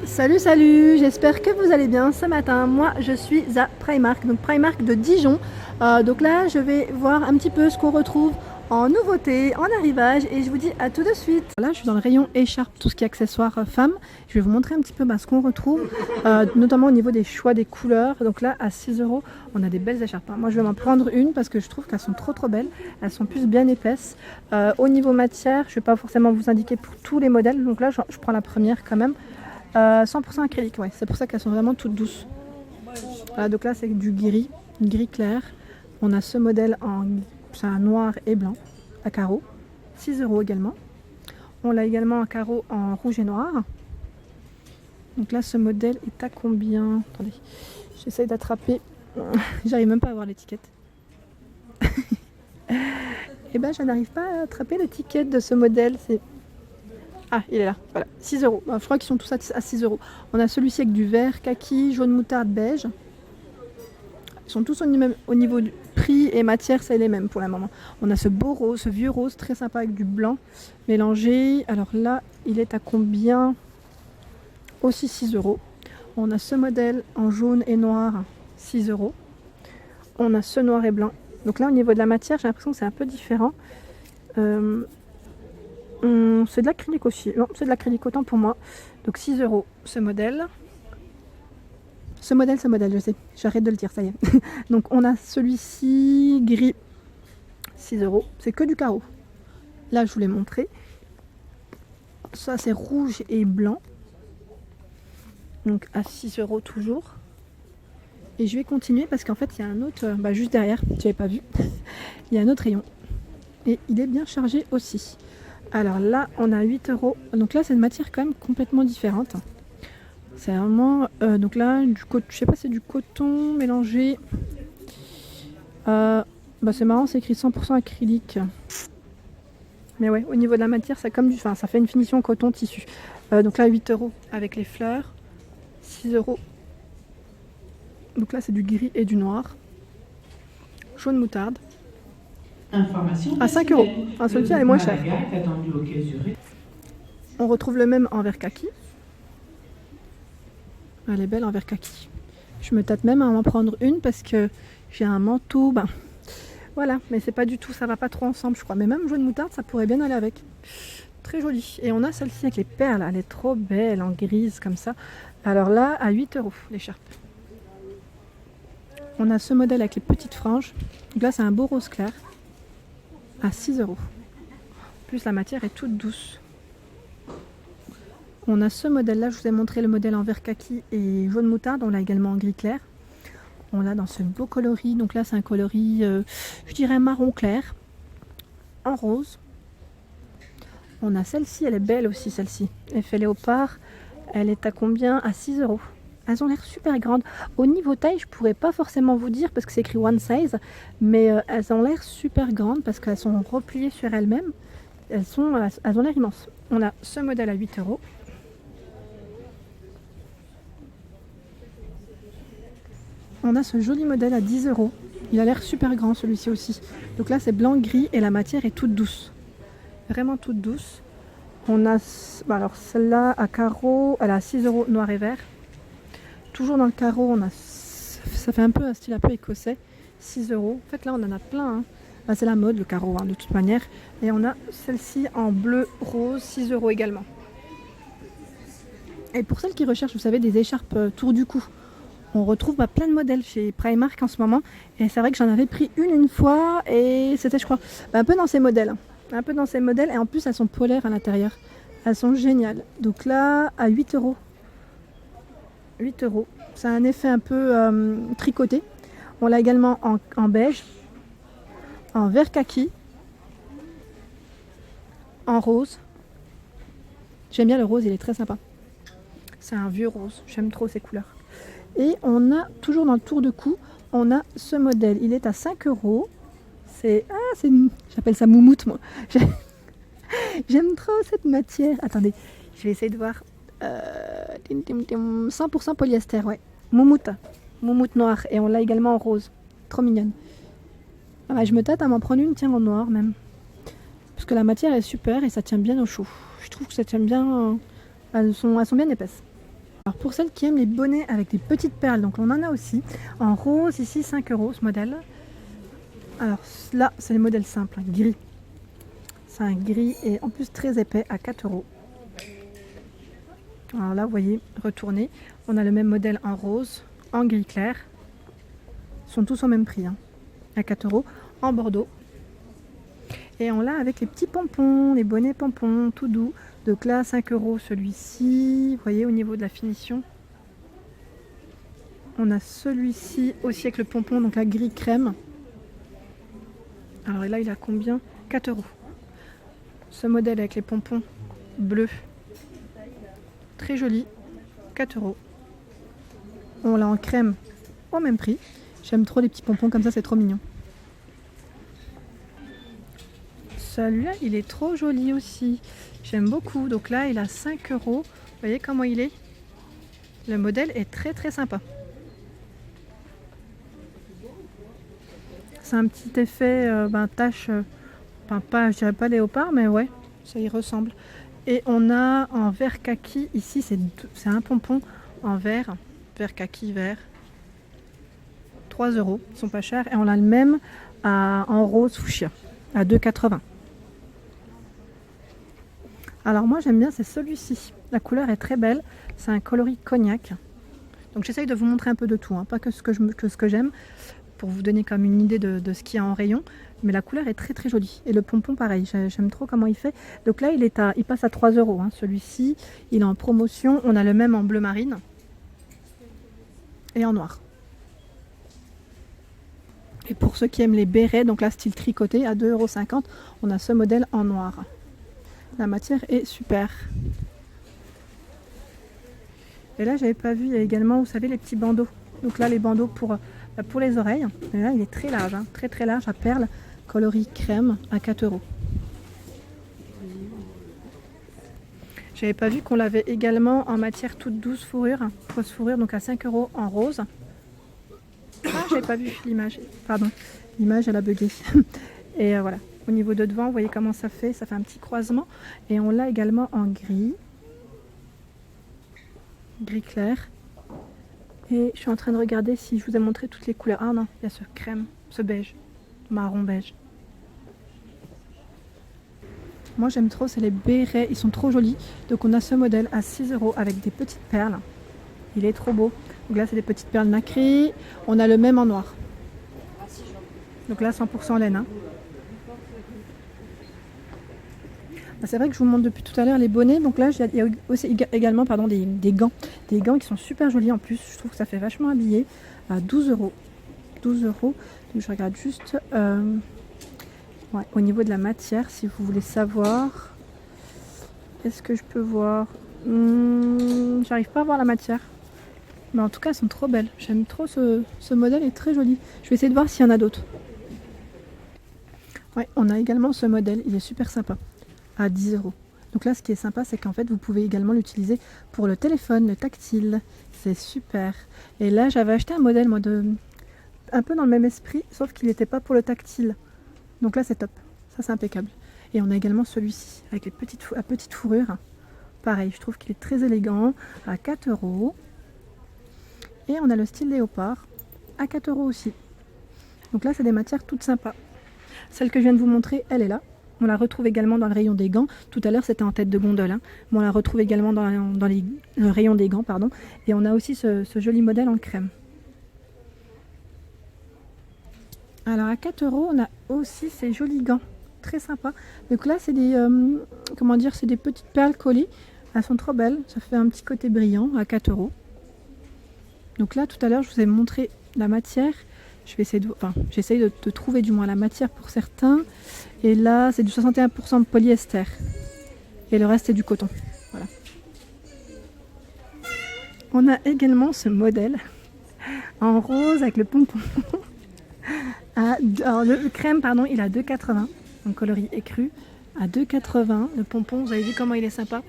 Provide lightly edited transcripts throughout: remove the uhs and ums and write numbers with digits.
Salut, salut, j'espère que vous allez bien ce matin. Moi, je suis à Primark, donc Primark de Dijon. Donc là, je vais voir un petit peu ce qu'on retrouve en nouveauté, en arrivage, et je vous dis à tout de suite. Là, je suis dans le rayon écharpe, tout ce qui est accessoires femmes. Je vais vous montrer un petit peu ce qu'on retrouve, notamment au niveau des choix des couleurs. Donc là, à 6 euros, on a des belles écharpes. Moi, je vais m'en prendre une parce que je trouve qu'elles sont trop belles. Elles sont plus bien épaisses. Au niveau matière, je ne vais pas forcément vous indiquer pour tous les modèles. Donc là, je prends la première quand même. 100% acrylique, ouais, c'est pour ça qu'elles sont vraiment toutes douces. Voilà, donc là c'est du gris clair. On a ce modèle en c'est un noir et blanc à carreaux, 6 euros également. On l'a également en carreaux en rouge et noir. Donc là ce modèle est à combien? Attendez, j'essaye d'attraper, j'arrive même pas à voir l'étiquette. Et ben je n'arrive pas à attraper l'étiquette de ce modèle, c'est... Ah, il est là, voilà, 6 euros. Je crois qu'ils sont tous à 6 euros. On a celui-ci avec du vert, kaki, jaune moutarde, beige. Ils sont tous au niveau du prix et matière, c'est les mêmes pour le moment. On a ce beau rose, ce vieux rose très sympa avec du blanc mélangé. Alors là, il est à combien? Aussi 6 euros. On a ce modèle en jaune et noir, 6 euros. On a ce noir et blanc. Donc là, au niveau de la matière, j'ai l'impression que c'est un peu différent. C'est de l'acrylique aussi. Non, c'est de l'acrylique autant pour moi. Donc 6 euros ce modèle. Ce modèle, je sais. J'arrête de le dire, ça y est. Donc on a celui-ci gris. 6 euros. C'est que du carreau. Là, je vous l'ai montré. Ça, c'est rouge et blanc. Donc à 6 euros toujours. Et je vais continuer parce qu'en fait, il y a un autre, juste derrière, tu n'avais pas vu. Il y a un autre rayon. Et il est bien chargé aussi. Alors là, on a 8 euros. Donc là, c'est une matière quand même complètement différente. C'est vraiment... donc là, je sais pas, c'est du coton mélangé. C'est marrant, c'est écrit 100% acrylique. Mais ouais, au niveau de la matière, ça fait une finition coton tissu. Donc là, 8 euros avec les fleurs. 6 euros. Donc là, c'est du gris et du noir. Jaune moutarde. Information à 5 euros. Celui-ci est moins cher. On retrouve le même en vert kaki. Elle est belle en vert kaki. Je me tâte même à en prendre une parce que j'ai un manteau. Voilà, mais c'est pas du tout, ça va pas trop ensemble, je crois. Mais même jaune moutarde, ça pourrait bien aller avec. Très jolie. Et on a celle-ci avec les perles. Elle est trop belle en grise comme ça. Alors là, à 8 euros l'écharpe. On a ce modèle avec les petites franges. Donc là, c'est un beau rose clair. À 6 euros. En plus, la matière est toute douce. On a ce modèle là, je vous ai montré le modèle en vert kaki et jaune moutarde. On l'a également en gris clair. On l'a dans ce beau coloris. Donc là, c'est un coloris, je dirais marron clair. En rose. On a celle-ci, elle est belle aussi, celle-ci. Effet léopard. Elle est à combien? À 6 euros. Elles ont l'air super grandes. Au niveau taille, je pourrais pas forcément vous dire parce que c'est écrit one size, mais elles ont l'air super grandes parce qu'elles sont repliées sur elles-mêmes. Elles ont l'air immenses. On a ce modèle à 8 euros. On a ce joli modèle à 10 euros. Il a l'air super grand celui-ci aussi. Donc là, c'est blanc-gris et la matière est toute douce. Vraiment toute douce. On a alors celle-là à carreaux, elle a 6 euros noir et vert. Toujours dans le carreau, ça fait un peu un style un peu écossais, 6 euros. En fait là on en a plein, hein. C'est la mode le carreau, hein, de toute manière. Et on a celle-ci en bleu rose, 6 euros également. Et pour celles qui recherchent, vous savez, des écharpes tour du cou, on retrouve plein de modèles chez Primark en ce moment. Et c'est vrai que j'en avais pris une fois et c'était, je crois, un peu dans ces modèles. Un peu dans ces modèles et en plus elles sont polaires à l'intérieur. Elles sont géniales. Donc là, à 8 euros. 8 euros. C'est un effet un peu tricoté. On l'a également en beige, en vert kaki, en rose. J'aime bien le rose, il est très sympa. C'est un vieux rose, j'aime trop ces couleurs. Et on a, toujours dans le tour de cou, on a ce modèle. Il est à 5 euros. J'appelle ça moumoute, moi. J'aime trop cette matière. Attendez, je vais essayer de voir. 100% polyester, ouais. Moumoute noir. Et on l'a également en rose. Trop mignonne. Je me tâte à m'en prendre une, tiens, en noir même. Parce que la matière est super et ça tient bien au chaud. Je trouve que ça tient bien. Elles sont bien épaisses. Alors pour celles qui aiment les bonnets avec des petites perles, donc on en a aussi. En rose, ici 5 € ce modèle. Alors là, c'est le modèle simple, hein, gris. C'est un gris et en plus très épais à 4 €. Alors là, vous voyez, retourné. On a le même modèle en rose, en gris clair. Ils sont tous au même prix, hein, à 4 €. En bordeaux. Et on l'a avec les petits pompons, les bonnets pompons, tout doux. Donc là, 5 € celui-ci. Vous voyez, au niveau de la finition. On a celui-ci aussi avec le pompon, donc la gris crème. Alors là, il a combien? 4 €. Ce modèle avec les pompons bleus. Très joli. 4 €. On l'a en crème au même prix. J'aime trop les petits pompons comme ça, c'est trop mignon. Celui-là, il est trop joli aussi. J'aime beaucoup. Donc là, il a 5 €. Vous voyez comment il est? Le modèle est très très sympa. C'est un petit effet tache, pas, je dirais pas léopard, mais ouais, ça y ressemble. Et on a en vert kaki, ici c'est un pompon en vert kaki vert. 3 €, ils sont pas chers. Et on a le même en rose fuchsia, à 2,80 €. Alors moi j'aime bien, c'est celui-ci. La couleur est très belle, c'est un coloris cognac. Donc j'essaye de vous montrer un peu de tout, hein, pas que ce que j'aime, pour vous donner comme une idée de ce qu'il y a en rayon. Mais la couleur est très très jolie. Et le pompon pareil, j'aime trop comment il fait. Donc là il passe à 3 €, hein, celui-ci. Il est en promotion, on a le même en bleu marine et en noir. Et pour ceux qui aiment les bérets, donc là style tricoté, à 2,50 €, on a ce modèle en noir. La matière est super. Et là, j'avais pas vu, il y a également, vous savez, les petits bandeaux. Donc là, les bandeaux pour les oreilles. Et là, il est très large, hein, très très large, à perles, coloris crème, à 4 €. J'avais pas vu qu'on l'avait également en matière toute douce fourrure, fausse fourrure, donc à 5 € en rose. Ah, j'avais pas vu l'image. Pardon, l'image, elle a bugué. Et voilà. Au niveau de devant, vous voyez comment ça fait un petit croisement. Et on l'a également en gris. Gris clair. Et je suis en train de regarder si je vous ai montré toutes les couleurs. Ah non, il y a ce crème, ce beige, marron beige. Moi j'aime trop, c'est les bérets, ils sont trop jolis. Donc on a ce modèle à 6 € avec des petites perles. Il est trop beau. Donc là c'est des petites perles nacrées. On a le même en noir. Donc là 100% laine, hein. C'est vrai que je vous montre depuis tout à l'heure les bonnets. Donc là, il y a aussi également des gants. Des gants qui sont super jolis en plus. Je trouve que ça fait vachement habillé. À 12 €. 12 €. Donc je regarde juste ouais, au niveau de la matière, si vous voulez savoir. Est-ce que je peux voir? J'arrive pas à voir la matière. Mais en tout cas, elles sont trop belles. J'aime trop ce modèle, est très joli. Je vais essayer de voir s'il y en a d'autres. Ouais, on a également ce modèle. Il est super sympa. À 10 €. Donc là, ce qui est sympa, c'est qu'en fait, vous pouvez également l'utiliser pour le téléphone, le tactile. C'est super. Et là, j'avais acheté un modèle, moi, un peu dans le même esprit, sauf qu'il n'était pas pour le tactile. Donc là, c'est top. Ça, c'est impeccable. Et on a également celui-ci, avec la petite fourrure. Pareil, je trouve qu'il est très élégant, à 4 €. Et on a le style léopard, à 4 € aussi. Donc là, c'est des matières toutes sympas. Celle que je viens de vous montrer, elle est là. On la retrouve également dans le rayon des gants. Tout à l'heure, c'était en tête de gondole, hein. Mais on la retrouve également dans le rayon des gants, pardon. Et on a aussi ce joli modèle en crème. Alors à 4 €, on a aussi ces jolis gants, très sympas. Donc là, c'est c'est des petites perles collées. Elles sont trop belles. Ça fait un petit côté brillant à 4 €. Donc là, tout à l'heure, je vous ai montré la matière. Je vais essayer j'essaye de trouver du moins la matière pour certains. Et là, c'est du 61% de polyester. Et le reste, c'est du coton. Voilà. On a également ce modèle en rose avec le pompon. Alors, le crème, pardon, il a 2,80 €. Un coloris écru à 2,80 €. Le pompon, vous avez vu comment il est sympa.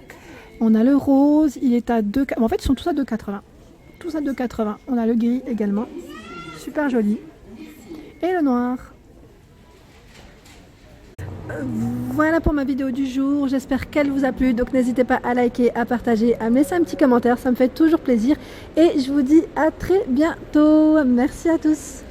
On a le rose, il est à 2,80 €. En fait, ils sont tous à 2,80 €. Tous à 2,80 €. On a le gris également. Super joli. Et le noir. Voilà pour ma vidéo du jour, j'espère qu'elle vous a plu, donc n'hésitez pas à liker, à partager, à me laisser un petit commentaire, ça me fait toujours plaisir et je vous dis à très bientôt. Merci à tous.